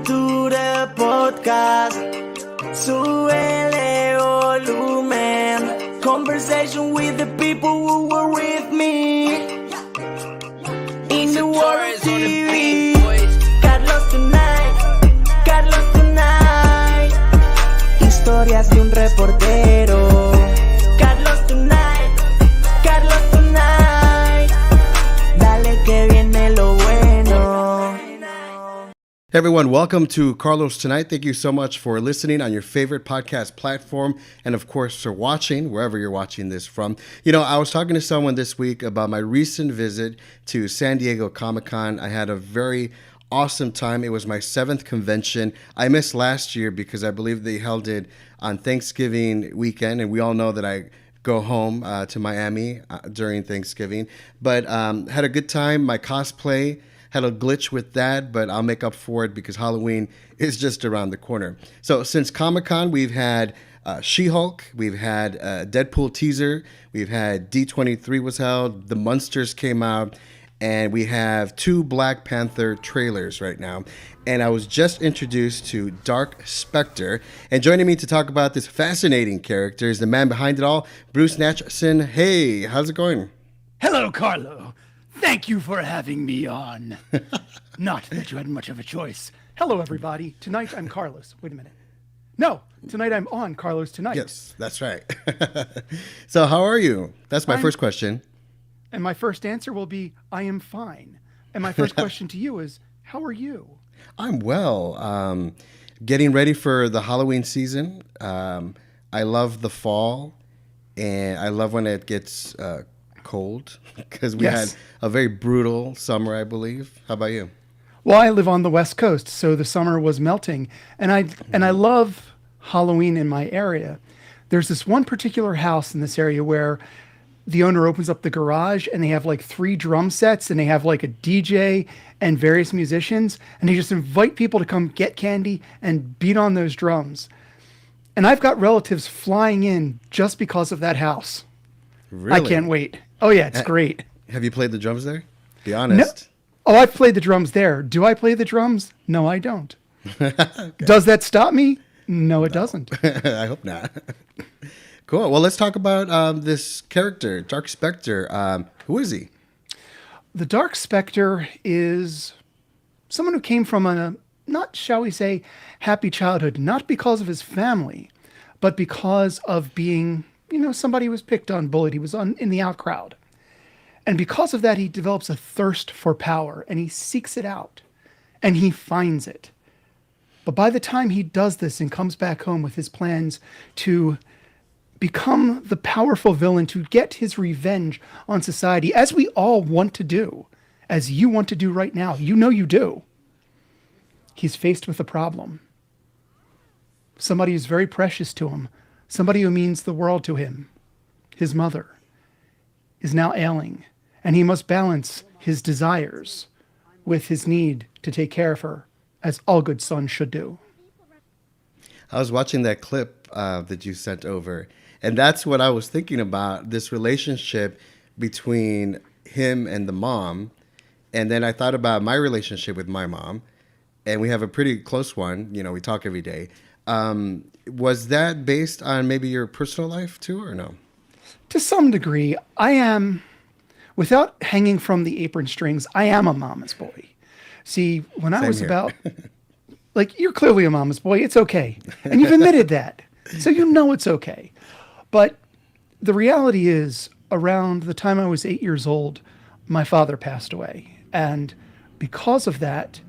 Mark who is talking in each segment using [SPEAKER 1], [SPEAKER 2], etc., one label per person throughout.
[SPEAKER 1] Welcome to the podcast. Súbele volumen. Conversation with the people who were with me. In the World TV. Carlos tonight. Historias de un reportero. Carlos tonight. Dale que viene lo bueno.
[SPEAKER 2] Hey everyone, welcome to Carlos Tonight. Thank you so much for listening on your favorite podcast platform and of course for watching wherever you're watching this from. You know, I was talking to someone this week about my recent visit to San Diego Comic-Con. I had a very awesome time. It was my 7th convention. I missed last year because I believe they held it on Thanksgiving weekend, and we all know that I go home to Miami during Thanksgiving. But had a good time. My cosplay had a glitch with that, but I'll make up for it because Halloween is just around the corner. So since Comic-Con, we've had She-Hulk, we've had Deadpool teaser, we've had D23 was held, The Munsters came out, and we have 2 Black Panther trailers right now. And I was just introduced to Dark Specter. And joining me to talk about this fascinating character is the man behind it all, Bruce Nachsin. Hey, how's it going?
[SPEAKER 3] Hello, Carlo. Thank you for having me on. Not that you had much of a choice. Hello, everybody. Tonight I'm Carlos. Wait a minute. No, tonight I'm on Carlos Tonight.
[SPEAKER 2] Yes, that's right. So how are you? That's my first question.
[SPEAKER 3] And my first answer will be, I am fine. And my first question to you is, how are you?
[SPEAKER 2] I'm well. Getting ready for the Halloween season. I love the fall, and I love when it gets cold because we had a very brutal summer, I believe. How about you?
[SPEAKER 3] Well, I live on the West Coast, so the summer was melting, and I love Halloween in my area. There's this one particular house in this area where the owner opens up the garage and they have like 3 drum sets and they have like a DJ and various musicians, and they just invite people to come get candy and beat on those drums. And I've got relatives flying in just because of that house.
[SPEAKER 2] Really?
[SPEAKER 3] I can't wait. Oh yeah, it's great.
[SPEAKER 2] Have you played the drums there? Be honest.
[SPEAKER 3] No. Oh, I've played the drums there. Do I play the drums? No, I don't. Okay. Does that stop me? No, it doesn't.
[SPEAKER 2] I hope not. Cool. Well, let's talk about this character, Dark Specter. Who is he?
[SPEAKER 3] The Dark Specter is someone who came from a, not, shall we say, happy childhood, not because of his family, but because of being, somebody who was picked on, bullied. He was in the out crowd. And because of that, he develops a thirst for power, and he seeks it out, and he finds it. But by the time he does this and comes back home with his plans to become the powerful villain, to get his revenge on society, as we all want to do, as you want to do right now, you do, he's faced with a problem. Somebody who's very precious to him, somebody who means the world to him, his mother, is now ailing, and he must balance his desires with his need to take care of her, as all good sons should do.
[SPEAKER 2] I was watching that clip that you sent over, and that's what I was thinking about, this relationship between him and the mom. And then I thought about my relationship with my mom, and we have a pretty close one. We talk every day. Was that based on maybe your personal life too, or no?
[SPEAKER 3] To some degree. I am, without hanging from the apron strings, I am a mama's boy. See, when I was about, you're clearly a mama's boy. It's okay. And you've admitted that. So it's okay. But the reality is, around the time I was 8 years old, my father passed away. And because of that,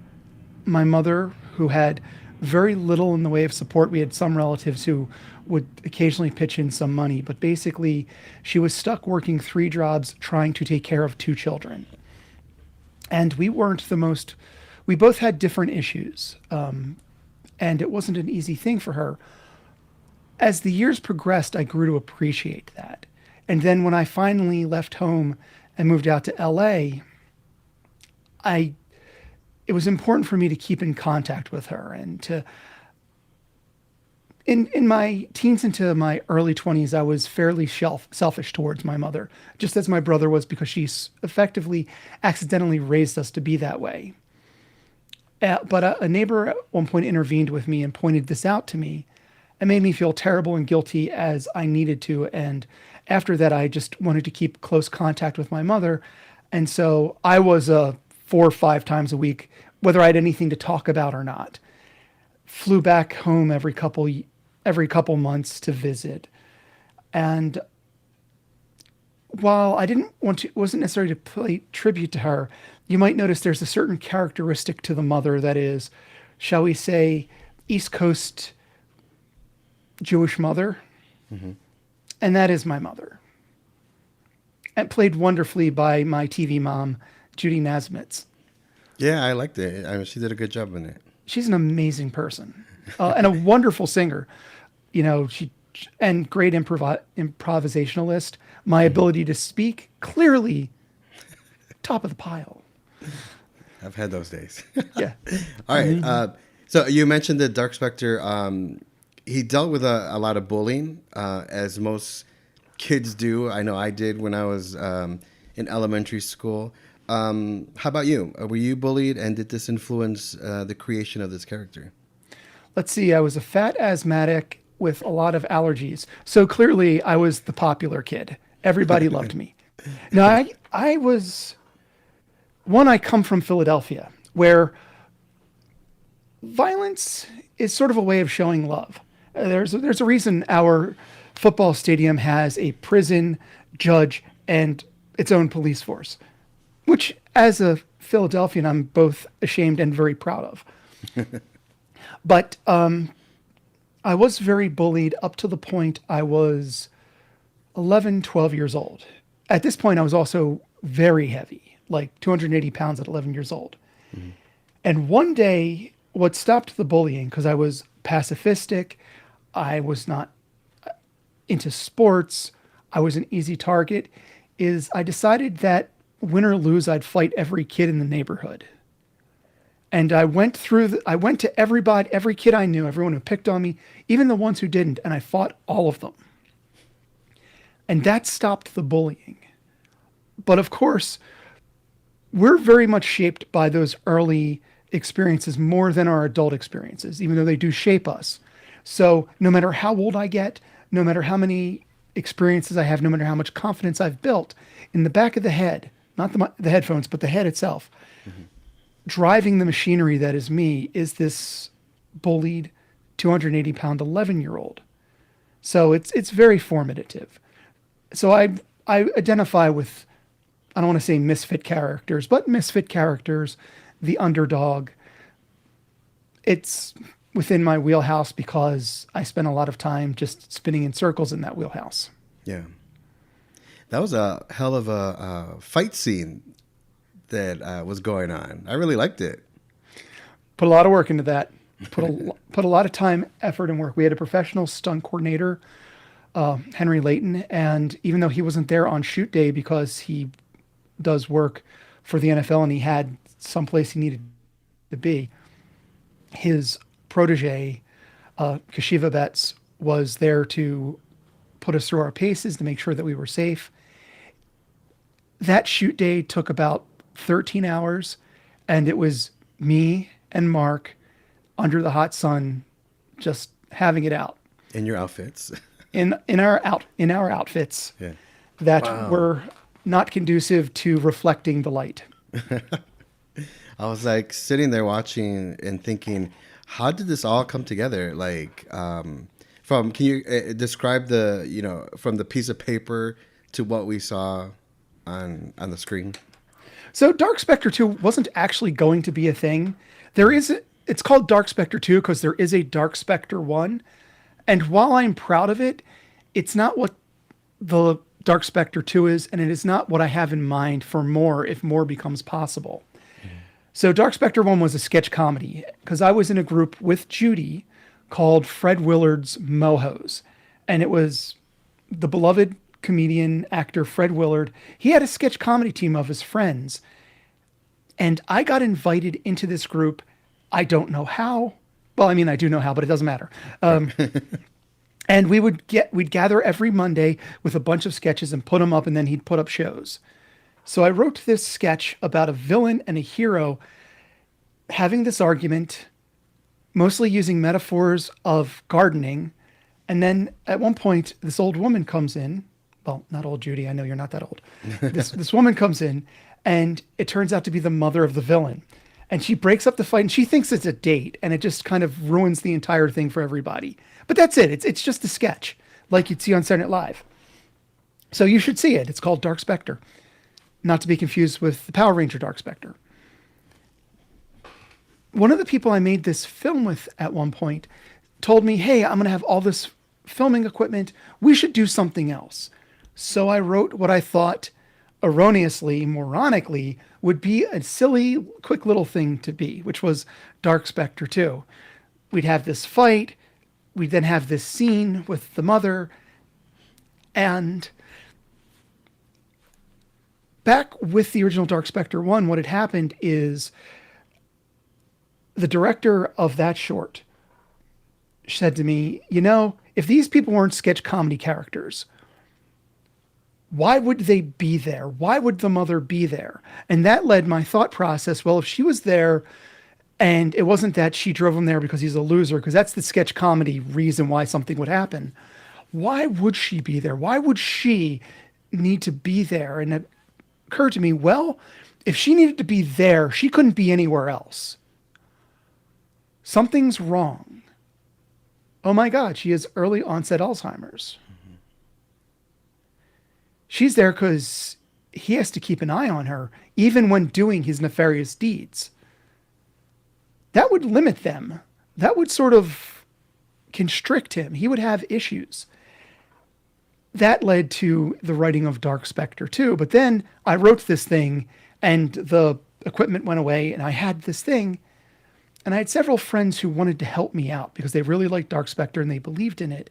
[SPEAKER 3] my mother, who had very little in the way of support, we had some relatives who would occasionally pitch in some money, but basically she was stuck working 3 jobs trying to take care of 2 children. And we both had different issues. And it wasn't an easy thing for her. As the years progressed, I grew to appreciate that. And then when I finally left home and moved out to LA, it was important for me to keep in contact with her and to, in my teens into my early 20s, I was fairly selfish towards my mother, just as my brother was, because she effectively accidentally raised us to be that way. But a neighbor at one point intervened with me and pointed this out to me and made me feel terrible and guilty as I needed to. And after that, I just wanted to keep close contact with my mother. And so I was 4 or 5 times a week, whether I had anything to talk about or not. Flew back home every couple months to visit. And while I wasn't necessary to pay tribute to her, you might notice there's a certain characteristic to the mother that is, shall we say, East Coast Jewish mother. Mm-hmm. And that is my mother. And played wonderfully by my TV mom, Judy Nasmitz.
[SPEAKER 2] Yeah, I liked it. I mean, she did a good job in it.
[SPEAKER 3] She's an amazing person and a wonderful singer. And great improvisationalist. My ability to speak clearly, top of the pile.
[SPEAKER 2] I've had those days.
[SPEAKER 3] Yeah.
[SPEAKER 2] All right. So you mentioned that Dark Specter. He dealt with a lot of bullying, as most kids do. I know I did when I was in elementary school. How about you? Were you bullied, and did this influence the creation of this character?
[SPEAKER 3] Let's see. I was a fat asthmatic with a lot of allergies. So clearly I was the popular kid. Everybody loved me. Now, I come from Philadelphia, where violence is sort of a way of showing love. There's a reason our football stadium has a prison, judge, and its own police force, which as a Philadelphian, I'm both ashamed and very proud of. But I was very bullied up to the point I was 11, 12 years old. At this point, I was also very heavy, like 280 pounds at 11 years old. Mm-hmm. And one day, what stopped the bullying, because I was pacifistic, I was not into sports, I was an easy target, is I decided that win or lose, I'd fight every kid in the neighborhood. And I went to every kid I knew, everyone who picked on me, even the ones who didn't, and I fought all of them. And that stopped the bullying. But of course, we're very much shaped by those early experiences more than our adult experiences, even though they do shape us. So no matter how old I get, no matter how many experiences I have, no matter how much confidence I've built, in the back of the head, not the headphones, but the head itself, mm-hmm. driving the machinery that is me is this bullied 280-pound 11-year-old. So it's very formative. So I identify with, I don't want to say misfit characters, but misfit characters, the underdog. It's within my wheelhouse because I spent a lot of time just spinning in circles in that wheelhouse.
[SPEAKER 2] Yeah. That was a hell of a fight scene that was going on. I really liked it.
[SPEAKER 3] Put a lot of work into that. Put a lot of time, effort, and work. We had a professional stunt coordinator, Henry Layton, and even though he wasn't there on shoot day because he does work for the NFL and he had someplace he needed to be, his protege, Kashiva Betts, was there to put us through our paces to make sure that we were safe. That shoot day took about 13 hours, and it was me and Mark under the hot sun, just having it out.
[SPEAKER 2] In your outfits.
[SPEAKER 3] in our outfits, yeah. That were not conducive to reflecting the light.
[SPEAKER 2] I was like sitting there watching and thinking, how did this all come together? Like, can you describe from the piece of paper to what we saw on the screen?
[SPEAKER 3] So Dark Specter 2 wasn't actually going to be a thing. It's called Dark Specter 2 because there is a Dark Specter 1. And while I'm proud of it, it's not what the Dark Specter 2 is, and it is not what I have in mind for more if more becomes possible. Mm-hmm. So Dark Specter 1 was a sketch comedy because I was in a group with Judy called Fred Willard's Mohos. And it was the beloved comedian, actor Fred Willard. He had a sketch comedy team of his friends. And I got invited into this group. I don't know how. Well, I mean, I do know how, but it doesn't matter. And we'd gather every Monday with a bunch of sketches and put them up, and then he'd put up shows. So I wrote this sketch about a villain and a hero having this argument, mostly using metaphors of gardening. And then at one point, this old woman comes in. Well, not old Judy. I know you're not that old. This woman comes in, and it turns out to be the mother of the villain. And she breaks up the fight, and she thinks it's a date, and it just kind of ruins the entire thing for everybody. But that's it. It's just a sketch, like you'd see on Saturday Night Live. So you should see it. It's called Dark Specter, not to be confused with the Power Ranger Dark Specter. One of the people I made this film with at one point told me, hey, I'm going to have all this filming equipment. We should do something else. So I wrote what I thought erroneously, moronically, would be a silly, quick little thing to be, which was Dark Specter II. We'd have this fight. We'd then have this scene with the mother. And back with the original Dark Specter 1, what had happened is the director of that short said to me, if these people weren't sketch comedy characters, why would they be there? Why would the mother be there? And that led my thought process. Well, if she was there and it wasn't that she drove him there because he's a loser, because that's the sketch comedy reason why something would happen, why would she be there? Why would she need to be there? And it occurred to me, well, if she needed to be there, she couldn't be anywhere else. Something's wrong. Oh my God, she has early onset Alzheimer's. She's there because he has to keep an eye on her, even when doing his nefarious deeds. That would limit them. That would sort of constrict him. He would have issues. That led to the writing of Dark Specter 2. But then I wrote this thing, and the equipment went away, and I had this thing. And I had several friends who wanted to help me out because they really liked Dark Specter and they believed in it.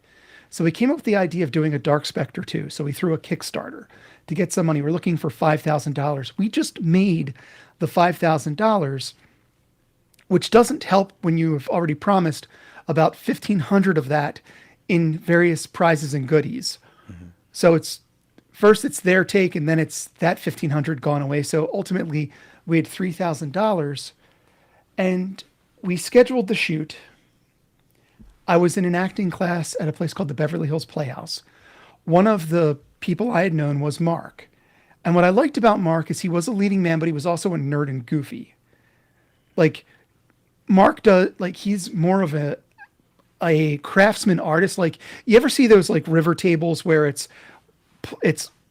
[SPEAKER 3] So we came up with the idea of doing a Dark Specter 2. So we threw a Kickstarter to get some money. We're looking for $5,000. We just made the $5,000, which doesn't help when you have already promised about 1,500 of that in various prizes and goodies. Mm-hmm. So it's their take, and then it's that 1,500 gone away. So ultimately we had $3,000, and we scheduled the shoot. I was in an acting class at a place called the Beverly Hills Playhouse. One of the people I had known was Mark. And what I liked about Mark is he was a leading man, but he was also a nerd and goofy. Like, Mark he's more of a craftsman artist. Like, you ever see those like river tables where it's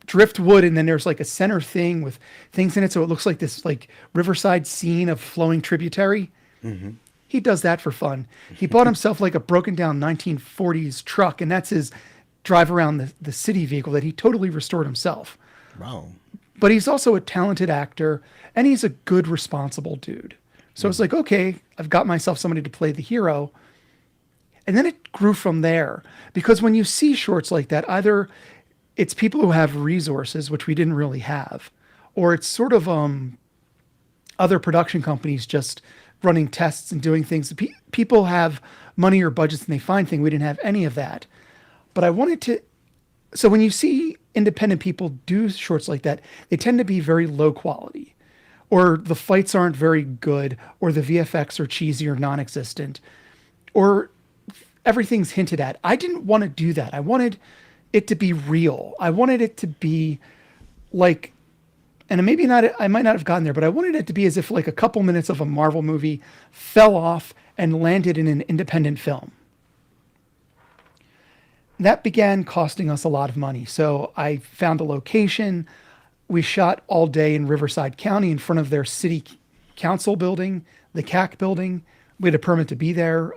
[SPEAKER 3] driftwood and then there's like a center thing with things in it, so it looks like this like riverside scene of flowing tributary? Mm-hmm. He does that for fun. He bought himself like a broken down 1940s truck, and that's his drive around the city vehicle that he totally restored himself. Wow. But he's also a talented actor, and he's a good, responsible dude. So it's like, okay, I've got myself somebody to play the hero. And then it grew from there. Because when you see shorts like that, either it's people who have resources, which we didn't really have, or it's sort of other production companies just running tests and doing things. People have money or budgets and they find things. We didn't have any of that. But I wanted to... So when you see independent people do shorts like that, they tend to be very low quality. Or the fights aren't very good, or the VFX are cheesy or non-existent, or everything's hinted at. I didn't want to do that. I wanted it to be real. I wanted it to be like... And maybe not, I might not have gotten there, but I wanted it to be as if like a couple minutes of a Marvel movie fell off and landed in an independent film. That began costing us a lot of money. So I found a location. We shot all day in Riverside County in front of their city council building, the CAC building. We had a permit to be there.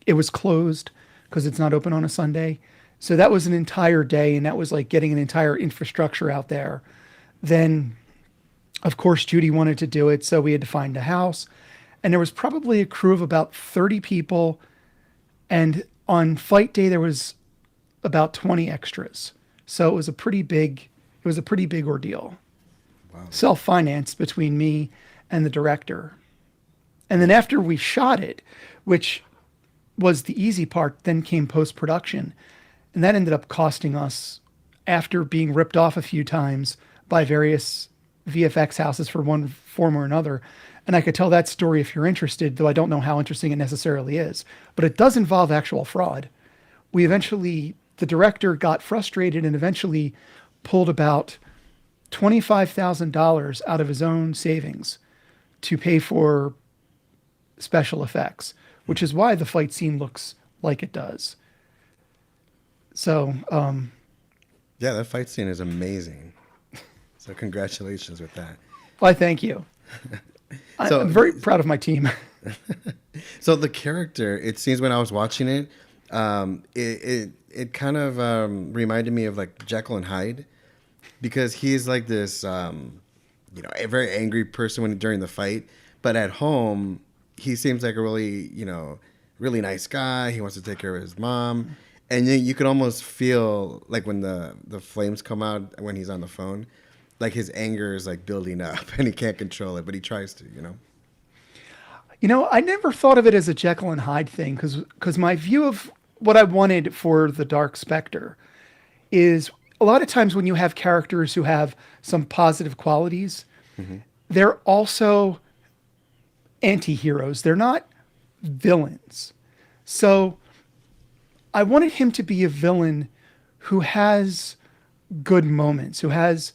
[SPEAKER 3] It was closed because it's not open on a Sunday. So that was an entire day, and that was like getting an entire infrastructure out there. Then, of course, Judy wanted to do it, so we had to find a house. And there was probably a crew of about 30 people. And on fight day, there was about 20 extras. So it was a pretty big ordeal. Wow. Self-financed between me and the director. And then after we shot it, which was the easy part, then came post-production. And that ended up costing us, after being ripped off a few times by various VFX houses for one form or another. And I could tell that story if you're interested, though I don't know how interesting it necessarily is. But it does involve actual fraud. The director got frustrated and eventually pulled about $25,000 out of his own savings to pay for special effects, which is why the fight scene looks like it does. So,
[SPEAKER 2] yeah, that fight scene is amazing. So congratulations with that.
[SPEAKER 3] Why, thank you. I'm very proud of my team.
[SPEAKER 2] So the character, it seems when I was watching it, it kind of reminded me of like Jekyll and Hyde, because he's like this, a very angry person during the fight, but at home he seems like a really, really nice guy. He wants to take care of his mom, and you could almost feel like when the flames come out when he's on the phone, like his anger is like building up and he can't control it, but he tries to,
[SPEAKER 3] I never thought of it as a Jekyll and Hyde thing, because my view of what I wanted for the Dark Specter is a lot of times when you have characters who have some positive qualities, they're also anti-heroes. They're not villains. So I wanted him to be a villain who has good moments, who has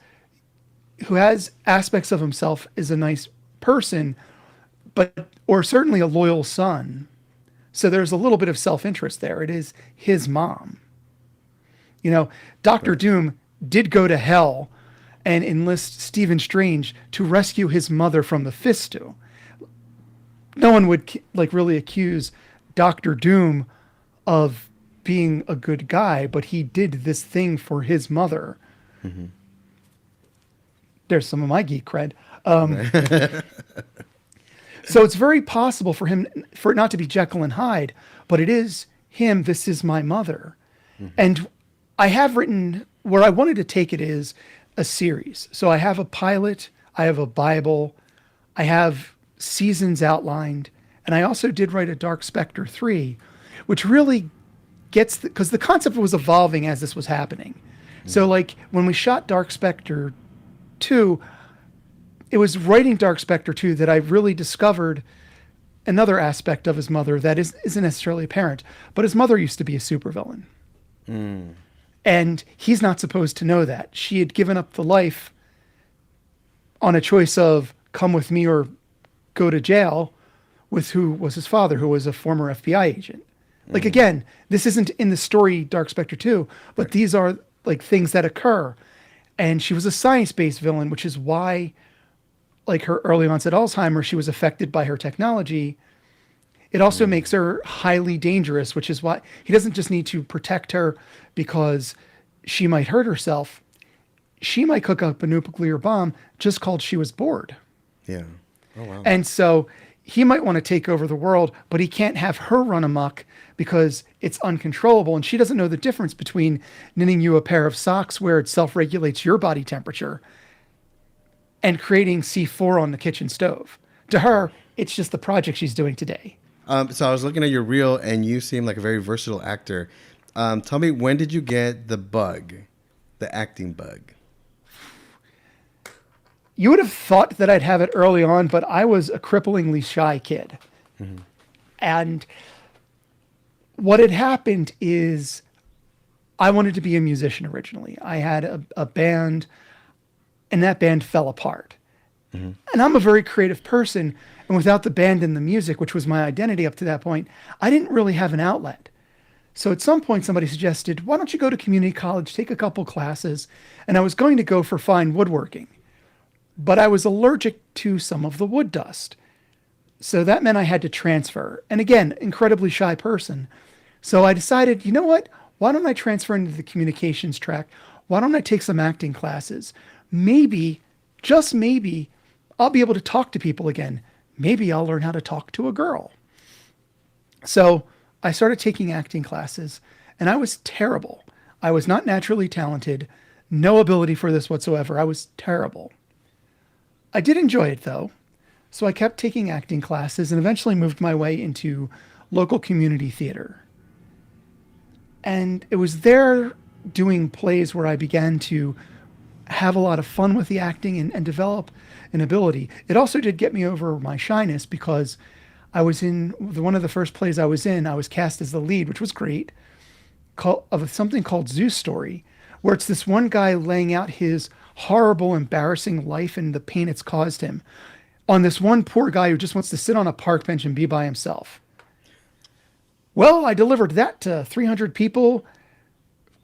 [SPEAKER 3] aspects of himself as a nice person, or certainly a loyal son. So there's a little bit of self-interest there. It is his mom. Dr. Doom did go to hell and enlist Stephen Strange to rescue his mother from the Fistu. No one would really accuse Dr. Doom of being a good guy, but he did this thing for his mother. Mm-hmm. There's some of my geek cred. So it's very possible for it not to be Jekyll and Hyde, but it is him. This is my mother. Mm-hmm. And I have written, where I wanted to take it is a series. So I have a pilot, I have a Bible, I have seasons outlined, and I also did write a Dark Specter 3, which really gets, because the concept was evolving as this was happening. Mm-hmm. So like when we shot Dark Specter 2, it was writing Dark Specter 2 that I really discovered another aspect of his mother that isn't necessarily apparent, but his mother used to be a supervillain. Mm. And he's not supposed to know that. She had given up the life on a choice of come with me or go to jail with who was his father, who was a former FBI agent. Mm. Like, again, this isn't in the story Dark Specter 2, but right. These are like things that occur. And she was a science-based villain, which is why, like her early onset Alzheimer's, she was affected by her technology. It also makes her highly dangerous, which is why he doesn't just need to protect her because she might hurt herself. She might cook up a nuclear bomb just called she was bored.
[SPEAKER 2] Yeah. Oh, wow.
[SPEAKER 3] And so he might want to take over the world, but he can't have her run amok because it's uncontrollable. And she doesn't know the difference between knitting you a pair of socks where it self-regulates your body temperature and creating C4 on the kitchen stove. To her, it's just the project she's doing today.
[SPEAKER 2] So I was looking at your reel, and you seem like a very versatile actor. Tell me, when did you get the bug, the acting bug?
[SPEAKER 3] You would have thought that I'd have it early on, but I was a cripplingly shy kid. Mm-hmm. And what had happened is I wanted to be a musician originally. I had a band, and that band fell apart. Mm-hmm. And I'm a very creative person. And without the band and the music, which was my identity up to that point, I didn't really have an outlet. So at some point, somebody suggested, why don't you go to community college, take a couple classes? And I was going to go for fine woodworking, but I was allergic to some of the wood dust. So that meant I had to transfer. And again, incredibly shy person. So I decided, you know what? Why don't I transfer into the communications track? Why don't I take some acting classes? Maybe, just maybe, I'll be able to talk to people again. Maybe I'll learn how to talk to a girl. So I started taking acting classes, and I was terrible. I was not naturally talented, no ability for this whatsoever. I was terrible. I did enjoy it, though. So I kept taking acting classes and eventually moved my way into local community theater. And it was there doing plays where I began to have a lot of fun with the acting and develop an ability. It also did get me over my shyness because I was in one of the first plays I was in. I was cast as the lead, which was great, of something called Zeus Story, where it's this one guy laying out his horrible, embarrassing life and the pain it's caused him on this one poor guy who just wants to sit on a park bench and be by himself. Well, I delivered that to 300 people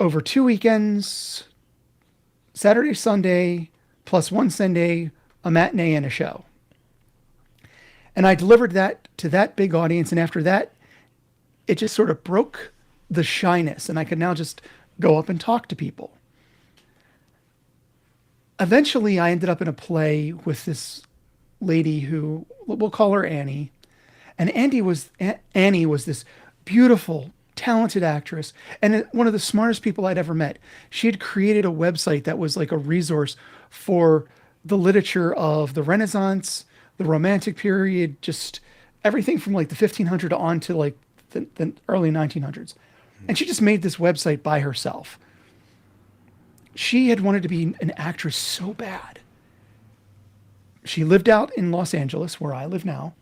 [SPEAKER 3] over 2 weekends, Saturday, Sunday, plus one Sunday, a matinee and a show. And I delivered that to that big audience. And after that, it just sort of broke the shyness. And I could now just go up and talk to people. Eventually, I ended up in a play with this lady who, we'll call her Annie. And Annie was this beautiful, talented actress and one of the smartest people I'd ever met. She had created a website that was like a resource for the literature of the Renaissance, the Romantic period, just everything from like the 1500 on to like the early 1900s. And she just made this website by herself. She had wanted to be an actress so bad. She lived out in Los Angeles, where I live now.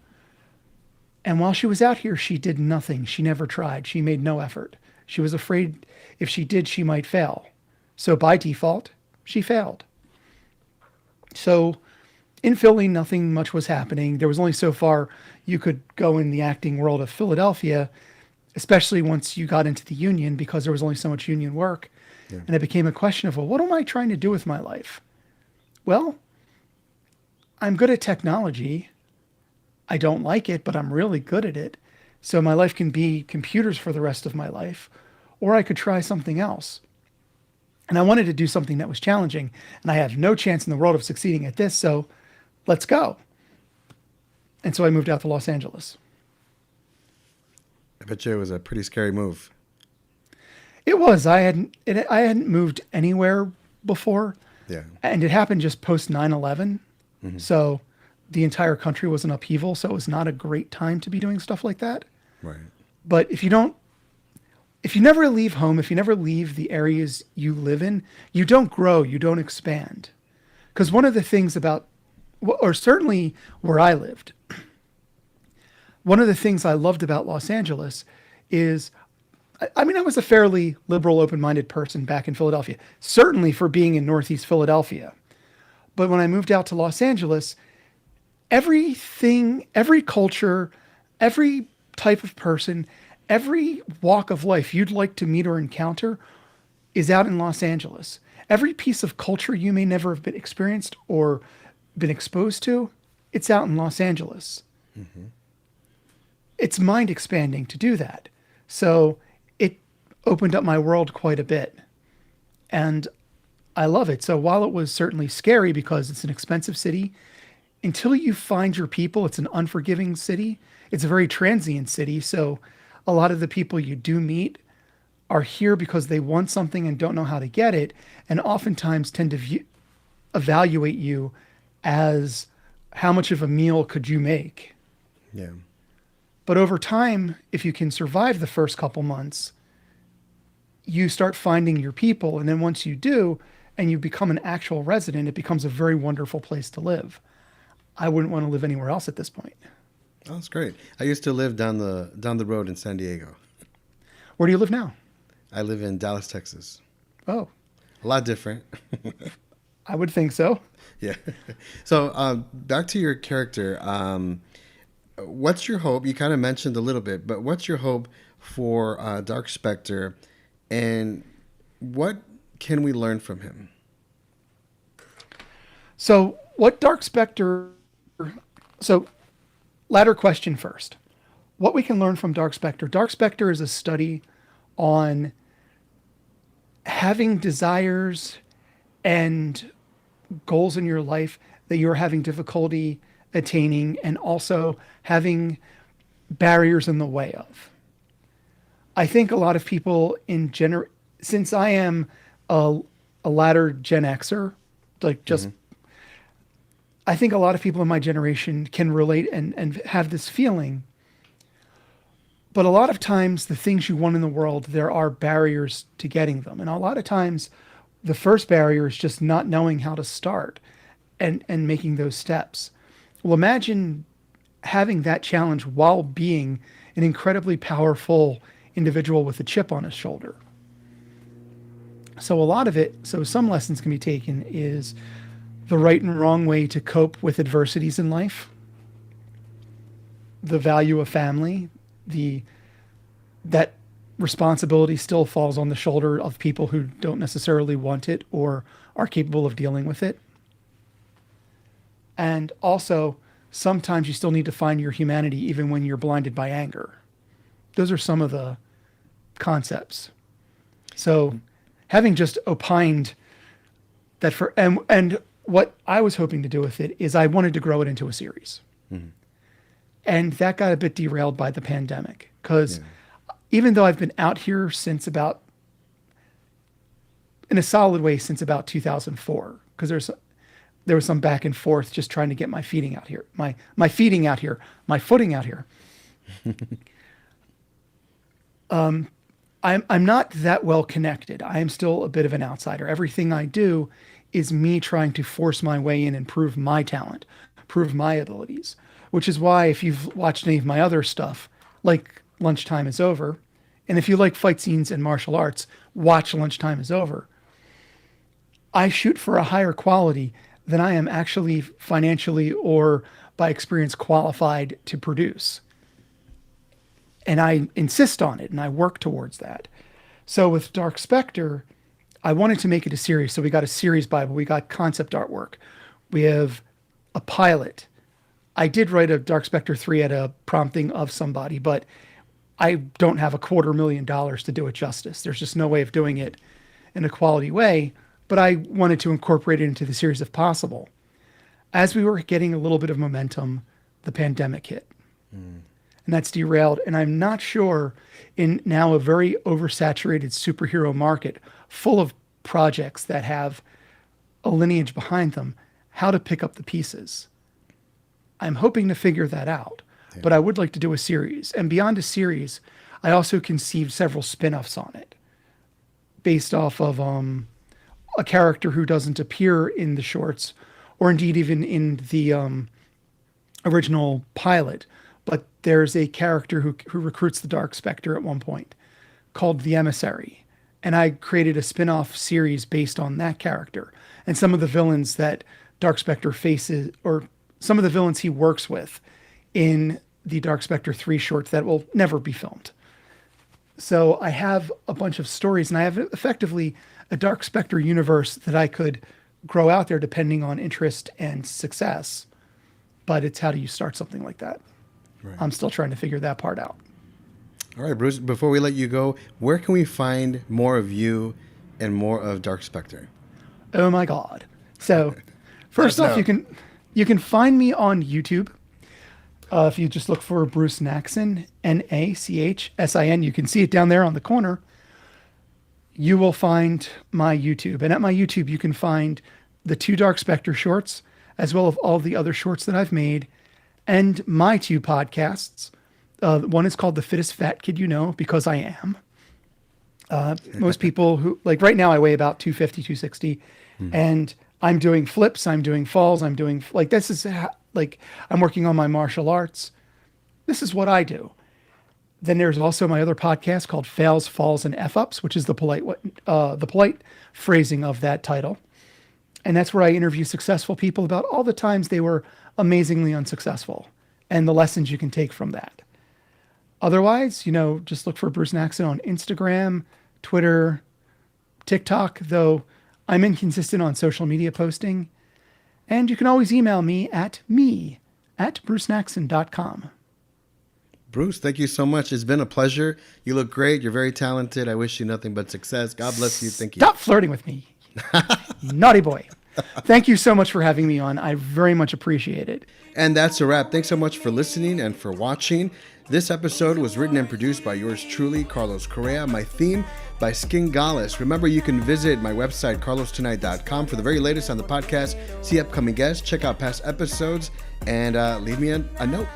[SPEAKER 3] And while she was out here, she did nothing. She never tried. She made no effort. She was afraid if she did, she might fail. So by default, she failed. So in Philly, nothing much was happening. There was only so far you could go in the acting world of Philadelphia, especially once you got into the union, because there was only so much union work. Yeah. And it became a question of, well, what am I trying to do with my life? Well, I'm good at technology. I don't like it, but I'm really good at it. So my life can be computers for the rest of my life, or I could try something else. And I wanted to do something that was challenging, and I had no chance in the world of succeeding at this, so let's go. And so I moved out to Los Angeles.
[SPEAKER 2] I bet you it was a pretty scary move.
[SPEAKER 3] It was. I hadn't moved anywhere before.
[SPEAKER 2] Yeah.
[SPEAKER 3] And it happened just post 9/11. Mm-hmm. So the entire country was in upheaval, so it was not a great time to be doing stuff like that.
[SPEAKER 2] Right.
[SPEAKER 3] But if you never leave home, if you never leave the areas you live in, you don't grow, you don't expand. Because one of the things about, or certainly where I lived, one of the things I loved about Los Angeles is, I mean, I was a fairly liberal, open-minded person back in Philadelphia, certainly for being in Northeast Philadelphia. But when I moved out to Los Angeles, everything, every culture, every type of person, every walk of life you'd like to meet or encounter is out in Los Angeles. Every piece of culture you may never have been experienced or been exposed to, it's out in Los Angeles. Mm-hmm. It's mind expanding to do that. So it opened up my world quite a bit. And I love it. So while it was certainly scary because it's an expensive city, until you find your people, it's an unforgiving city. It's a very transient city. So a lot of the people you do meet are here because they want something and don't know how to get it. And oftentimes tend to evaluate you as how much of a meal could you make?
[SPEAKER 2] Yeah.
[SPEAKER 3] But over time, if you can survive the first couple months, you start finding your people. And then once you do, and you become an actual resident, it becomes a very wonderful place to live. I wouldn't want to live anywhere else at this point.
[SPEAKER 2] Oh, that's great. I used to live down the road in San Diego.
[SPEAKER 3] Where do you live now?
[SPEAKER 2] I live in Dallas, Texas.
[SPEAKER 3] Oh.
[SPEAKER 2] A lot different.
[SPEAKER 3] I would think so.
[SPEAKER 2] Yeah. So back to your character. What's your hope? You kind of mentioned a little bit, but what's your hope for Dark Specter, and what can we learn from him?
[SPEAKER 3] So what Dark Specter... So latter question first. What we can learn from Dark Specter. Dark Specter is a study on having desires and goals in your life that you're having difficulty attaining, and also having barriers in the way of. I think a lot of people since I am a latter Gen Xer, like just, I think a lot of people in my generation can relate and have this feeling. But a lot of times the things you want in the world, there are barriers to getting them. And a lot of times The first barrier is just not knowing how to start and making those steps. Well, imagine having that challenge while being an incredibly powerful individual with a chip on his shoulder. So some lessons can be taken is the right and wrong way to cope with adversities in life, the value of family, that responsibility still falls on the shoulder of people who don't necessarily want it or are capable of dealing with it. And also, sometimes you still need to find your humanity even when you're blinded by anger. Those are some of the concepts. So having just opined that and what I was hoping to do with it is I wanted to grow it into a series. Mm-hmm. And that got a bit derailed by the pandemic because even though I've been out here in a solid way since about 2004, because there was some back and forth just trying to get my footing out here. I'm not that well connected. I am still a bit of an outsider. Everything I do is me trying to force my way in and prove my talent, prove my abilities, which is why if you've watched any of my other stuff, like Lunchtime is Over, and if you like fight scenes and martial arts, watch Lunchtime is Over. I shoot for a higher quality than I am actually financially or by experience qualified to produce. And I insist on it and I work towards that. So with Dark Specter, I wanted to make it a series. So we got a series Bible, we got concept artwork, we have a pilot. I did write a Dark Specter 3 at a prompting of somebody, but I don't have $250,000 to do it justice. There's just no way of doing it in a quality way, but I wanted to incorporate it into the series if possible. As we were getting a little bit of momentum, the pandemic hit. And that's derailed. And I'm not sure, in now a very oversaturated superhero market full of projects that have a lineage behind them, how to pick up the pieces. I'm hoping to figure that out, but I would like to do a series. And beyond a series, I also conceived several spin-offs on it based off of a character who doesn't appear in the shorts or indeed even in the original pilot. But there's a character who recruits the Dark Specter at one point called the Emissary. And I created a spin-off series based on that character and some of the villains that Dark Specter faces, or some of the villains he works with in the Dark Specter 3 shorts that will never be filmed. So I have a bunch of stories, and I have effectively a Dark Specter universe that I could grow out there depending on interest and success. But it's how do you start something like that? Right. I'm still trying to figure that part out.
[SPEAKER 2] All right, Bruce, before we let you go, where can we find more of you and more of Dark Specter?
[SPEAKER 3] Oh my God. So first off, you can find me on YouTube. If you just look for Bruce Nachsin, Nachsin, you can see it down there on the corner. You will find my YouTube. And at my YouTube, you can find the 2 Dark Specter shorts, as well as all the other shorts that I've made, and my 2 podcasts. One is called The Fittest Fat Kid You Know, because I am. Most people who, like right now I weigh about 250, 260, and I'm doing flips, I'm doing falls, I'm doing, like, this is, like, I'm working on my martial arts. This is what I do. Then there's also my other podcast called Fails, Falls, and F-Ups, which is the polite phrasing of that title. And that's where I interview successful people about all the times they were amazingly unsuccessful and the lessons you can take from that. Otherwise, just look for Bruce Nachsin on Instagram, Twitter, TikTok, though I'm inconsistent on social media posting. And you can always email me at brucenachsin.com.
[SPEAKER 2] Bruce, thank you so much. It's been a pleasure. You look great. You're very talented. I wish you nothing but success. God bless you. Thank you.
[SPEAKER 3] Stop flirting with me. Naughty boy. Thank you so much for having me on. I very much appreciate it.
[SPEAKER 2] And that's a wrap. Thanks so much for listening and for watching. This episode was written and produced by yours truly, Carlos Correa. My theme by Sken Galis. Remember, you can visit my website, carlostonight.com, for the very latest on the podcast, see upcoming guests, check out past episodes, and leave me a note.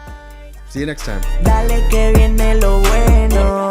[SPEAKER 2] See you next time.
[SPEAKER 1] Dale que viene lo bueno.